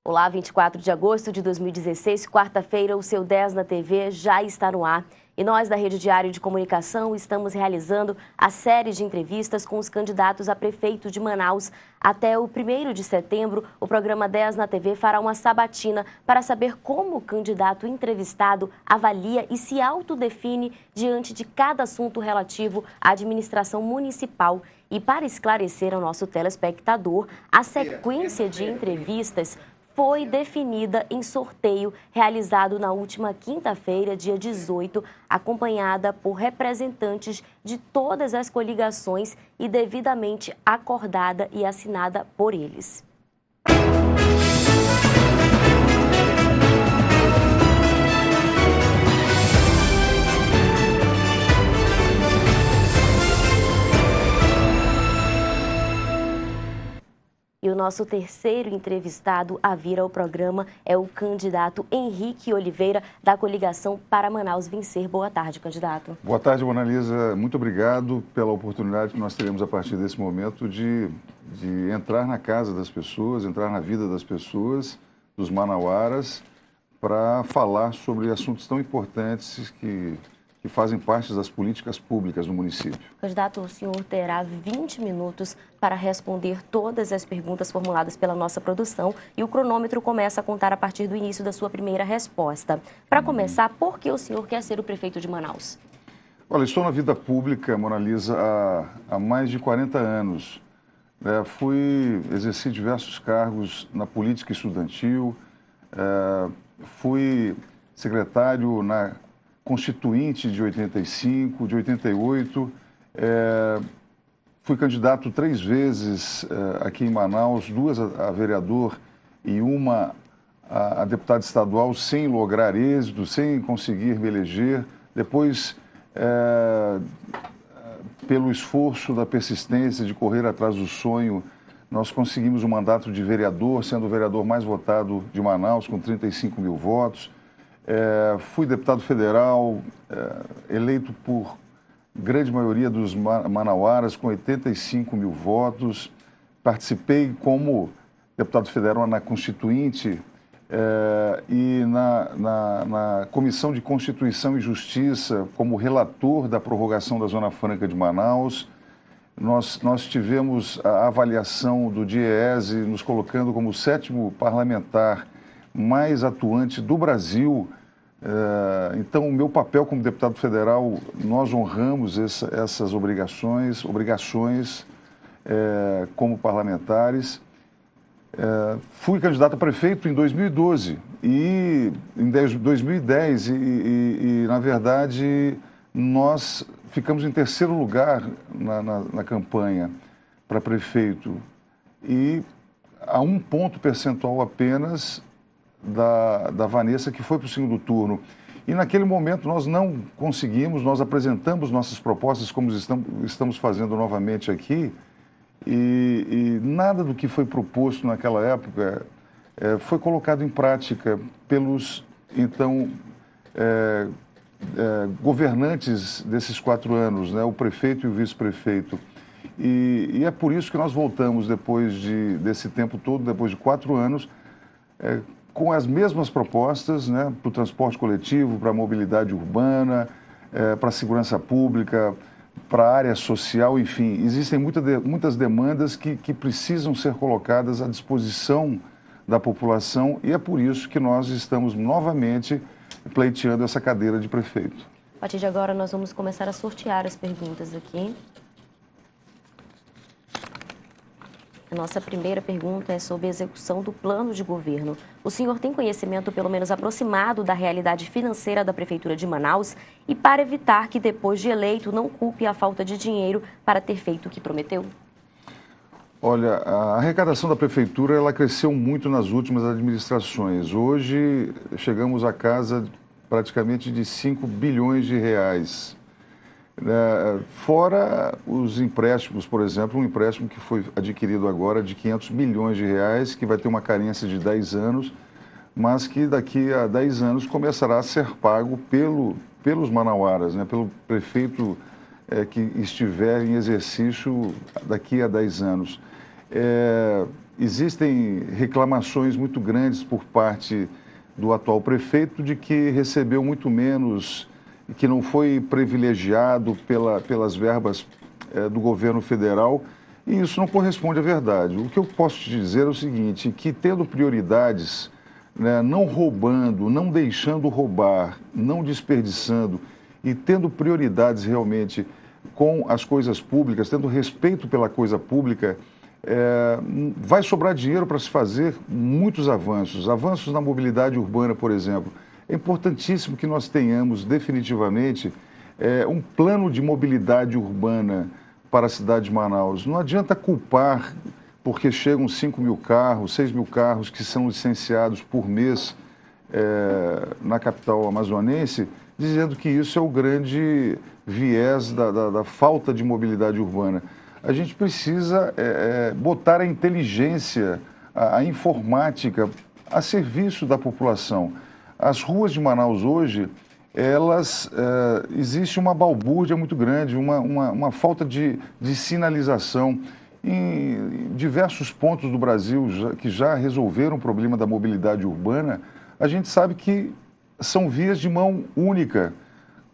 Olá, 24 de agosto de 2016, quarta-feira, o seu 10 na TV já está no ar. E nós, da Rede Diário de Comunicação, estamos realizando a série de entrevistas com os candidatos a prefeito de Manaus. Até o 1º de setembro, o programa 10 na TV fará uma sabatina para saber como o candidato entrevistado avalia e se autodefine diante de cada assunto relativo à administração municipal. E para esclarecer ao nosso telespectador, a sequência de entrevistas foi definida em sorteio realizado na última quinta-feira, dia 18, acompanhada por representantes de todas as coligações e devidamente acordada e assinada por eles. E o nosso terceiro entrevistado a vir ao programa é o candidato Henrique Oliveira, da coligação Para Manaus Vencer. Boa tarde, candidato. Boa tarde, Mona Lisa. Muito obrigado pela oportunidade que nós teremos a partir desse momento de entrar na casa das pessoas, entrar na vida das pessoas, dos manauaras, para falar sobre assuntos tão importantes que fazem parte das políticas públicas no município. Candidato, o senhor terá 20 minutos para responder todas as perguntas formuladas pela nossa produção e o cronômetro começa a contar a partir do início da sua primeira resposta. Para começar, por que o senhor quer ser o prefeito de Manaus? Olha, estou na vida pública, Mona Lisa, há mais de 40 anos. Exerci diversos cargos na política estudantil, fui secretário na Constituinte de 85, de 88, fui candidato 3 vezes aqui em Manaus, 2 a vereador e uma a deputado estadual, sem lograr êxito, sem conseguir me eleger. Depois, pelo esforço da persistência de correr atrás do sonho, nós conseguimos o mandato de vereador, sendo o vereador mais votado de Manaus, com 35 mil votos. Fui deputado federal, eleito por grande maioria dos manauaras, com 85 mil votos. Participei como deputado federal na Constituinte e na Comissão de Constituição e Justiça, como relator da prorrogação da Zona Franca de Manaus. Nós tivemos a avaliação do DIEESE, nos colocando como o 7º parlamentar mais atuante do Brasil. Então, o meu papel como deputado federal, nós honramos essas obrigações como parlamentares. Fui candidato a prefeito em 2012 e em 2010 na verdade, nós ficamos em 3º lugar na campanha para prefeito e a 1 ponto percentual apenas da Vanessa, que foi para o 2º turno. E naquele momento nós não conseguimos, nós apresentamos nossas propostas, como estamos fazendo novamente aqui, e nada do que foi proposto naquela época foi colocado em prática pelos, então, governantes desses 4 anos, né, o prefeito e o vice-prefeito. E é por isso que nós voltamos, depois desse tempo todo, depois de 4 anos, com as mesmas propostas, né, para o transporte coletivo, para a mobilidade urbana, para a segurança pública, para a área social, enfim. Existem muitas demandas que precisam ser colocadas à disposição da população e é por isso que nós estamos novamente pleiteando essa cadeira de prefeito. A partir de agora, nós vamos começar a sortear as perguntas aqui. A nossa primeira pergunta é sobre a execução do plano de governo. O senhor tem conhecimento, pelo menos aproximado, da realidade financeira da Prefeitura de Manaus e para evitar que, depois de eleito, não culpe a falta de dinheiro para ter feito o que prometeu? Olha, a arrecadação da Prefeitura ela cresceu muito nas últimas administrações. Hoje, chegamos à casa praticamente de 5 bilhões de reais. Fora os empréstimos, por exemplo, um empréstimo que foi adquirido agora de 500 milhões de reais, que vai ter uma carência de 10 anos, mas que daqui a 10 anos começará a ser pago pelos manauaras, né, pelo prefeito que estiver em exercício daqui a 10 anos. existem reclamações muito grandes por parte do atual prefeito de que recebeu muito menos, que não foi privilegiado pelas verbas do governo federal, e isso não corresponde à verdade. O que eu posso te dizer é o seguinte, que tendo prioridades, né, não roubando, não deixando roubar, não desperdiçando e tendo prioridades realmente com as coisas públicas, tendo respeito pela coisa pública, vai sobrar dinheiro para se fazer muitos avanços. Avanços na mobilidade urbana, por exemplo. É importantíssimo que nós tenhamos definitivamente um plano de mobilidade urbana para a cidade de Manaus. Não adianta culpar porque chegam 5 mil carros, 6 mil carros que são licenciados por mês na capital amazonense, dizendo que isso é o grande viés da falta de mobilidade urbana. A gente precisa botar a inteligência, a informática a serviço da população. As ruas de Manaus hoje, existe uma balbúrdia muito grande, uma falta de sinalização. Em diversos pontos do Brasil que já resolveram o problema da mobilidade urbana, a gente sabe que são vias de mão única.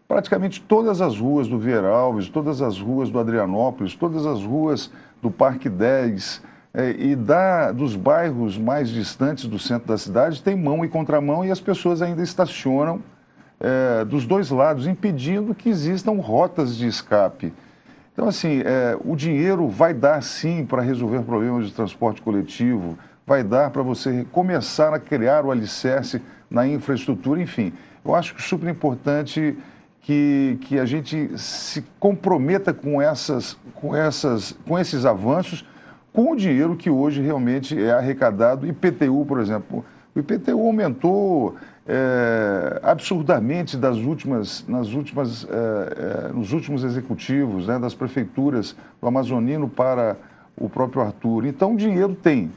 Praticamente todas as ruas do Vieira Alves, todas as ruas do Adrianópolis, todas as ruas do Parque 10 dos bairros mais distantes do centro da cidade tem mão e contramão e as pessoas ainda estacionam dos dois lados, impedindo que existam rotas de escape. Então, assim, o dinheiro vai dar, sim, para resolver problemas de transporte coletivo, vai dar para você começar a criar o alicerce na infraestrutura, enfim. Eu acho que é super importante que a gente se comprometa com esses avanços, com o dinheiro que hoje realmente é arrecadado. IPTU, por exemplo, o IPTU aumentou absurdamente nos últimos executivos, né, das prefeituras do Amazonino para o próprio Arthur. Então, dinheiro tem.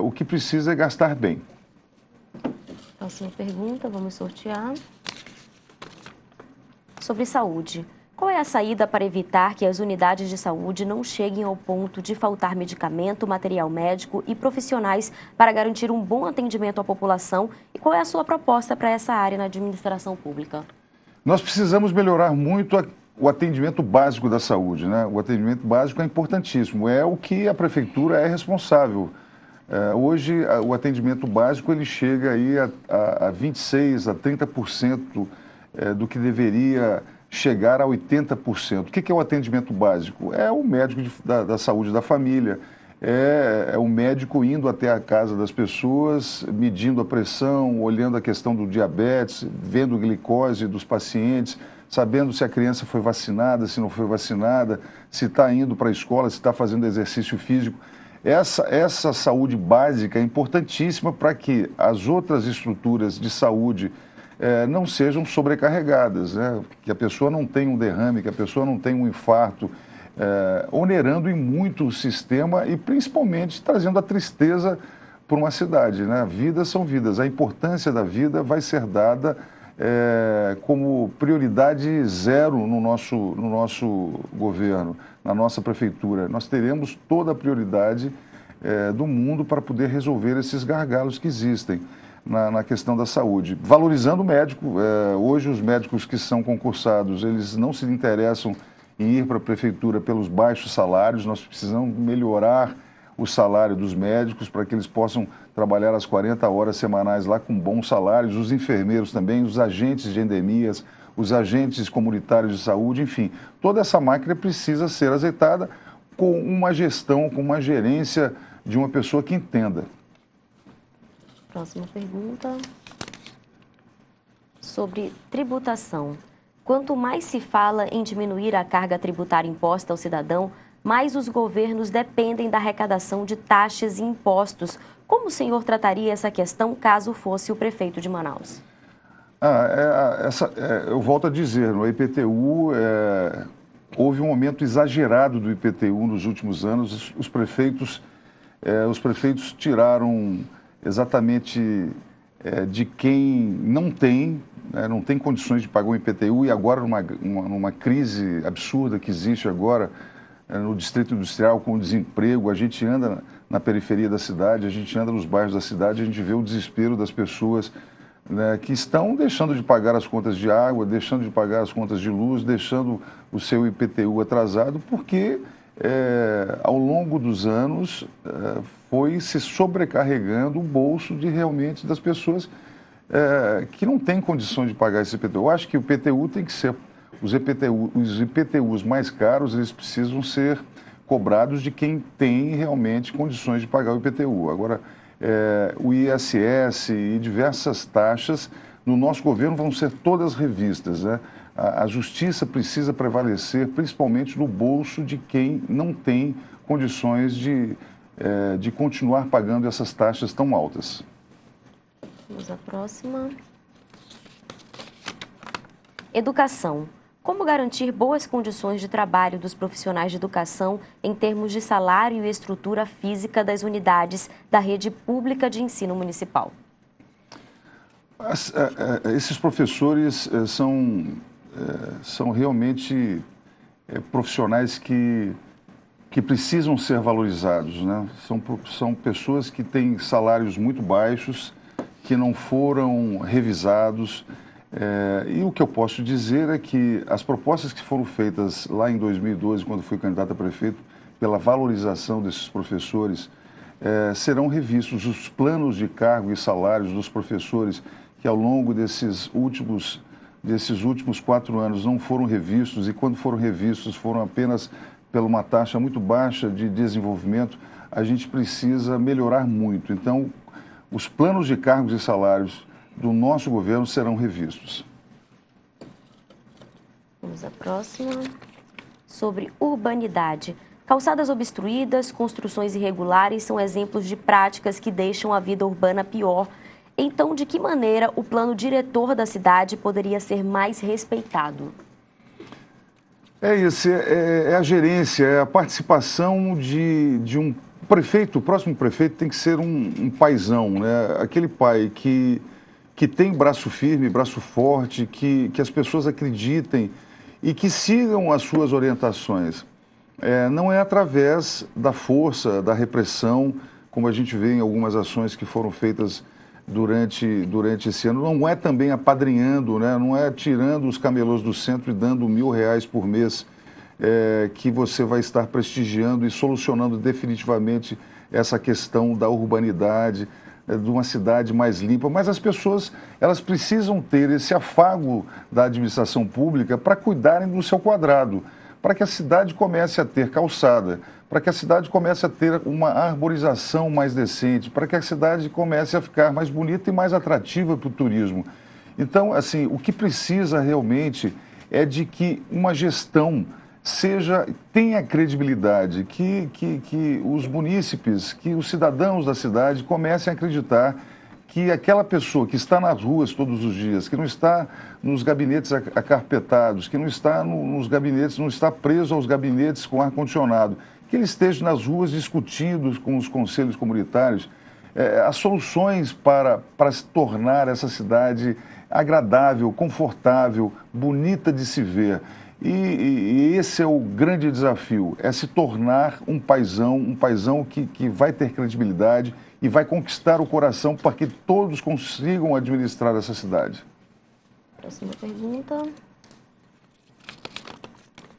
O que precisa é gastar bem. Próxima pergunta, vamos sortear. Sobre saúde. Qual é a saída para evitar que as unidades de saúde não cheguem ao ponto de faltar medicamento, material médico e profissionais para garantir um bom atendimento à população? E qual é a sua proposta para essa área na administração pública? Nós precisamos melhorar muito o atendimento básico da saúde, né? O atendimento básico é importantíssimo, é o que a prefeitura é responsável. Hoje, o atendimento básico ele chega aí a 26%, a 30% do que deveria chegar a 80%. O que é o atendimento básico? É o médico da saúde da família, é o médico indo até a casa das pessoas, medindo a pressão, olhando a questão do diabetes, vendo a glicose dos pacientes, sabendo se a criança foi vacinada, se não foi vacinada, se está indo para a escola, se está fazendo exercício físico. Essa saúde básica é importantíssima para que as outras estruturas de saúde não sejam sobrecarregadas, né? Que a pessoa não tenha um derrame, que a pessoa não tenha um infarto, onerando em muito o sistema e principalmente trazendo a tristeza para uma cidade, né? Vidas são vidas, a importância da vida vai ser dada como prioridade zero no nosso governo, na nossa prefeitura. Nós teremos toda a prioridade do mundo para poder resolver esses gargalos que existem na questão da saúde. Valorizando o médico, hoje os médicos que são concursados, eles não se interessam em ir para a prefeitura pelos baixos salários, nós precisamos melhorar o salário dos médicos para que eles possam trabalhar as 40 horas semanais lá com bons salários, os enfermeiros também, os agentes de endemias, os agentes comunitários de saúde, enfim, toda essa máquina precisa ser azeitada com uma gestão, com uma gerência de uma pessoa que entenda. Próxima pergunta. Sobre tributação. Quanto mais se fala em diminuir a carga tributária imposta ao cidadão, mais os governos dependem da arrecadação de taxas e impostos. Como o senhor trataria essa questão caso fosse o prefeito de Manaus? Eu volto a dizer, no IPTU houve um aumento exagerado do IPTU nos últimos anos. Os prefeitos tiraram exatamente de quem não tem condições de pagar o IPTU, e agora numa crise absurda que existe agora no Distrito Industrial com o desemprego, a gente anda na periferia da cidade, a gente anda nos bairros da cidade, a gente vê o desespero das pessoas, né, que estão deixando de pagar as contas de água, deixando de pagar as contas de luz, deixando o seu IPTU atrasado, porque ao longo dos anos foi se sobrecarregando o bolso realmente das pessoas que não têm condições de pagar esse IPTU. Eu acho que o IPTU tem que ser, os IPTUs mais caros, eles precisam ser cobrados de quem tem realmente condições de pagar o IPTU. Agora, o ISS e diversas taxas no nosso governo vão ser todas revistas, né? A justiça precisa prevalecer, principalmente no bolso de quem não tem condições de continuar pagando essas taxas tão altas. Vamos à próxima. Educação. Como garantir boas condições de trabalho dos profissionais de educação em termos de salário e estrutura física das unidades da rede pública de ensino municipal? Esses professores são realmente profissionais que precisam ser valorizados, né? São pessoas que têm salários muito baixos, que não foram revisados. E o que eu posso dizer é que as propostas que foram feitas lá em 2012, quando fui candidato a prefeito, pela valorização desses professores, serão revistos. Os planos de cargo e salários dos professores que ao longo desses últimos 4 anos não foram revistos, e quando foram revistos foram apenas pela uma taxa muito baixa de desenvolvimento, a gente precisa melhorar muito. Então, os planos de cargos e salários do nosso governo serão revistos. Vamos à próxima. Sobre urbanidade. Calçadas obstruídas, construções irregulares são exemplos de práticas que deixam a vida urbana pior. Então, de que maneira o plano diretor da cidade poderia ser mais respeitado? É a gerência, é a participação de um prefeito. O próximo prefeito tem que ser um paizão, né? Aquele pai que tem braço firme, braço forte, que as pessoas acreditem e que sigam as suas orientações. Não é através da força, da repressão, como a gente vê em algumas ações que foram feitas durante esse ano, não é também apadrinhando, né? Não é tirando os camelôs do centro e dando R$1.000 por mês que você vai estar prestigiando e solucionando definitivamente essa questão da urbanidade, de uma cidade mais limpa. Mas as pessoas, elas precisam ter esse afago da administração pública para cuidarem do seu quadrado, para que a cidade comece a ter calçada, para que a cidade comece a ter uma arborização mais decente, para que a cidade comece a ficar mais bonita e mais atrativa para o turismo. Então, assim, o que precisa realmente é de que uma gestão tenha credibilidade, que os munícipes, que os cidadãos da cidade comecem a acreditar que aquela pessoa que está nas ruas todos os dias, que não está nos gabinetes acarpetados, que não está nos gabinetes, não está preso aos gabinetes com ar-condicionado, que ele esteja nas ruas discutindo com os conselhos comunitários as soluções para se tornar essa cidade agradável, confortável, bonita de se ver. E esse é o grande desafio, é se tornar um paizão que vai ter credibilidade e vai conquistar o coração para que todos consigam administrar essa cidade. Próxima pergunta.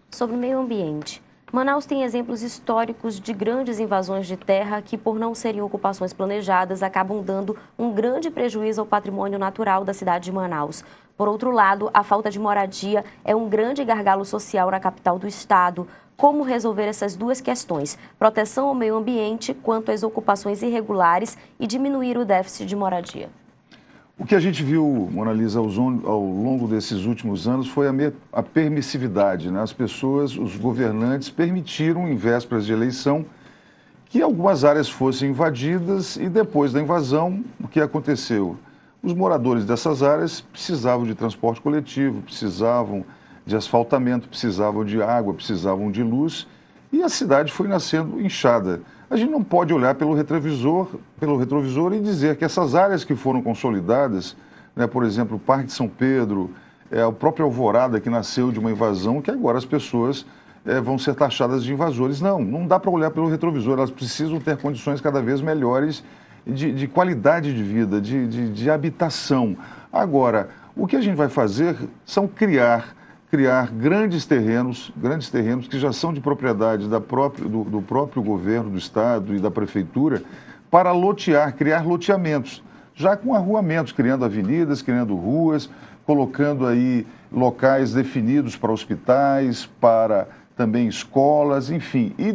Sobre o meio ambiente. Manaus tem exemplos históricos de grandes invasões de terra que, por não serem ocupações planejadas, acabam dando um grande prejuízo ao patrimônio natural da cidade de Manaus. Por outro lado, a falta de moradia é um grande gargalo social na capital do estado. Como resolver essas duas questões? Proteção ao meio ambiente quanto às ocupações irregulares e diminuir o déficit de moradia. O que a gente viu, Mona Lisa, ao longo desses últimos anos foi a permissividade, né? As pessoas, os governantes permitiram, em vésperas de eleição, que algumas áreas fossem invadidas e depois da invasão, o que aconteceu? Os moradores dessas áreas precisavam de transporte coletivo, precisavam de asfaltamento, precisavam de água, precisavam de luz e a cidade foi nascendo inchada. A gente não pode olhar pelo retrovisor e dizer que essas áreas que foram consolidadas, né, por exemplo, o Parque de São Pedro, o próprio Alvorada, que nasceu de uma invasão, que agora as pessoas vão ser taxadas de invasores. Não dá para olhar pelo retrovisor, elas precisam ter condições cada vez melhores de qualidade de vida, de habitação. Agora, o que a gente vai fazer são criar grandes terrenos que já são de propriedade do próprio governo, do Estado e da Prefeitura, para lotear, criar loteamentos, já com arruamentos, criando avenidas, criando ruas, colocando aí locais definidos para hospitais, para também escolas, enfim, e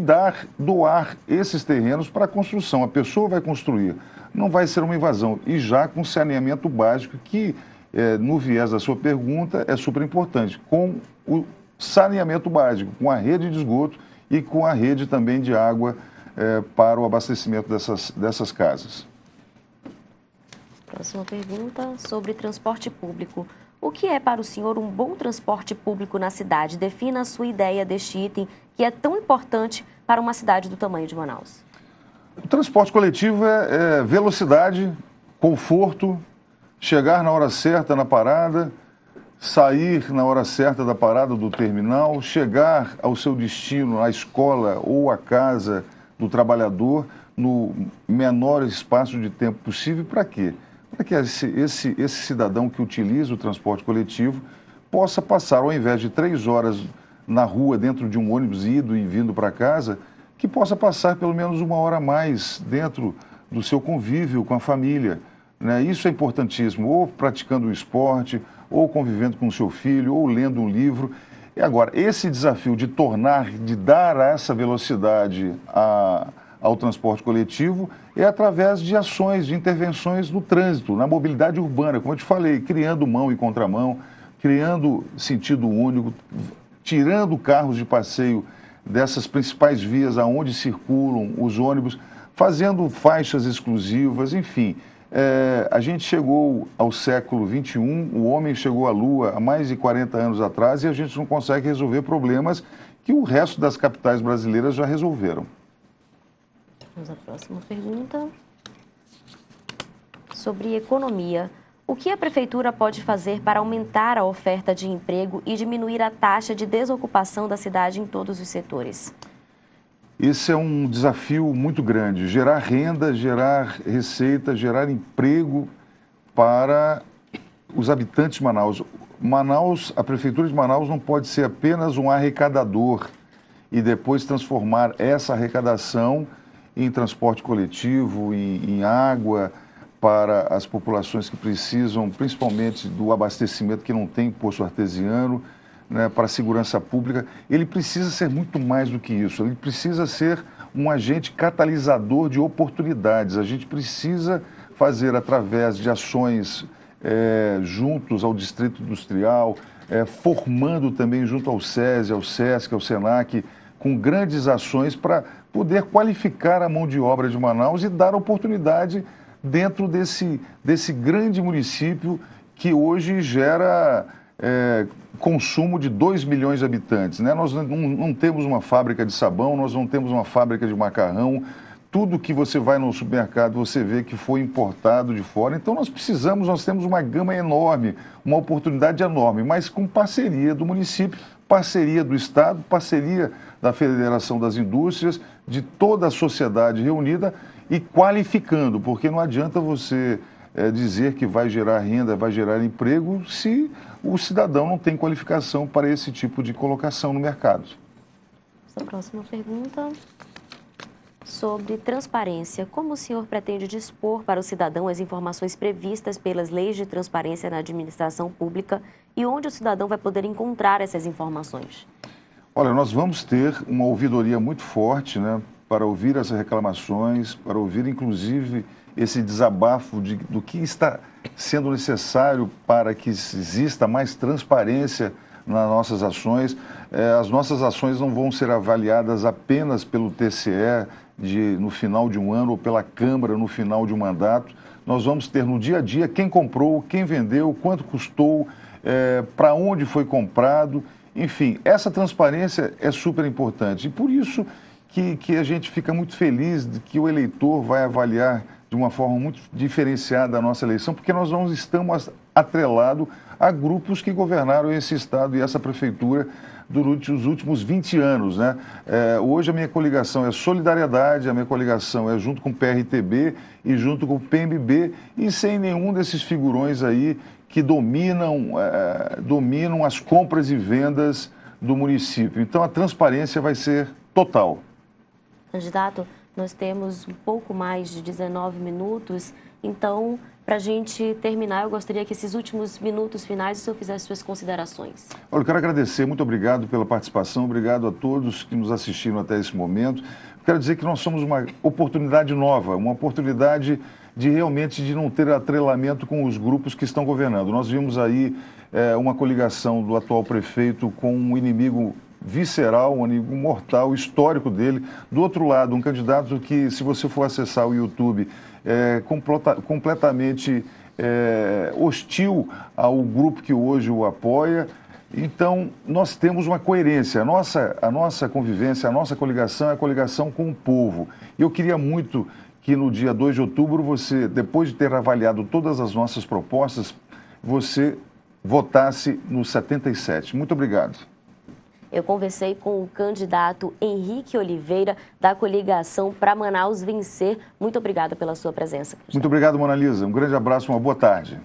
doar esses terrenos para a construção. A pessoa vai construir, não vai ser uma invasão, e já com saneamento básico que, no viés da sua pergunta, é super importante, com o saneamento básico, com a rede de esgoto e com a rede também de água para o abastecimento dessas casas. Próxima pergunta sobre transporte público. O que é para o senhor um bom transporte público na cidade? Defina a sua ideia deste item que é tão importante para uma cidade do tamanho de Manaus. O transporte coletivo é velocidade, conforto, chegar na hora certa na parada, sair na hora certa da parada do terminal, chegar ao seu destino, à escola ou à casa do trabalhador, no menor espaço de tempo possível. Para quê? Para que esse cidadão que utiliza o transporte coletivo possa passar, ao invés de 3 horas na rua, dentro de um ônibus indo e vindo para casa, que possa passar pelo menos 1 hora a mais dentro do seu convívio com a família. Né? Isso é importantíssimo, ou praticando o esporte, ou convivendo com o seu filho, ou lendo um livro. E agora, esse desafio de dar essa velocidade ao transporte coletivo é através de ações, de intervenções no trânsito, na mobilidade urbana, como eu te falei, criando mão e contramão, criando sentido único, tirando carros de passeio dessas principais vias aonde circulam os ônibus, fazendo faixas exclusivas, enfim. A gente chegou ao século XXI, o homem chegou à Lua há mais de 40 anos atrás e a gente não consegue resolver problemas que o resto das capitais brasileiras já resolveram. Vamos à próxima pergunta. Sobre economia. O que a Prefeitura pode fazer para aumentar a oferta de emprego e diminuir a taxa de desocupação da cidade em todos os setores? Esse é um desafio muito grande, gerar renda, gerar receita, gerar emprego para os habitantes de Manaus. A Prefeitura de Manaus não pode ser apenas um arrecadador e depois transformar essa arrecadação em transporte coletivo, em água para as populações que precisam, principalmente do abastecimento que não tem poço artesiano, né, para a segurança pública. Ele precisa ser muito mais do que isso, ele precisa ser um agente catalisador de oportunidades. A gente precisa fazer, através de ações juntos ao Distrito Industrial, formando também junto ao SESI, ao SESC, ao SENAC, com grandes ações para poder qualificar a mão de obra de Manaus e dar oportunidade dentro desse grande município que hoje gera consumo de 2 milhões de habitantes. Né? Nós não temos uma fábrica de sabão, nós não temos uma fábrica de macarrão. Tudo que você vai no supermercado, você vê que foi importado de fora. Então nós temos uma gama enorme, uma oportunidade enorme, mas com parceria do município, parceria do Estado, parceria da Federação das Indústrias, de toda a sociedade reunida e qualificando, porque não adianta você dizer que vai gerar renda, vai gerar emprego, se o cidadão não tem qualificação para esse tipo de colocação no mercado. A próxima pergunta sobre transparência. Como o senhor pretende dispor para o cidadão as informações previstas pelas leis de transparência na administração pública e onde o cidadão vai poder encontrar essas informações? Olha, nós vamos ter uma ouvidoria muito forte, né, para ouvir essas reclamações, para ouvir, inclusive, esse desabafo do que está sendo necessário para que exista mais transparência nas nossas ações. As nossas ações não vão ser avaliadas apenas pelo TCE no final de um ano ou pela Câmara no final de um mandato. Nós vamos ter no dia a dia quem comprou, quem vendeu, quanto custou, para onde foi comprado. Enfim, essa transparência é super importante e por isso que a gente fica muito feliz de que o eleitor vai avaliar de uma forma muito diferenciada a nossa eleição, porque nós não estamos atrelado a grupos que governaram esse estado e essa prefeitura durante os últimos 20 anos, né? Hoje a minha coligação é Solidariedade, a minha coligação é junto com o PRTB e junto com o PMB e sem nenhum desses figurões aí que dominam as compras e vendas do município. Então a transparência vai ser total. Candidato, nós temos um pouco mais de 19 minutos, então, para a gente terminar, eu gostaria que esses últimos minutos finais o senhor fizesse suas considerações. Olha, eu quero agradecer, muito obrigado pela participação, obrigado a todos que nos assistiram até esse momento. Quero dizer que nós somos uma oportunidade nova, uma oportunidade de realmente de não ter atrelamento com os grupos que estão governando. Nós vimos aí uma coligação do atual prefeito com um inimigo visceral, um inimigo mortal, histórico dele. Do outro lado, um candidato que, se você for acessar o YouTube, é completamente hostil ao grupo que hoje o apoia. Então, nós temos uma coerência. A nossa convivência, a nossa coligação é a coligação com o povo. E eu queria muito que no dia 2 de outubro, você, depois de ter avaliado todas as nossas propostas, você votasse no 77. Muito obrigado. Eu conversei com o candidato Henrique Oliveira, da coligação Pra Manaus Vencer. Muito obrigada pela sua presença. Muito obrigado, Mona Lisa. Um grande abraço, uma boa tarde.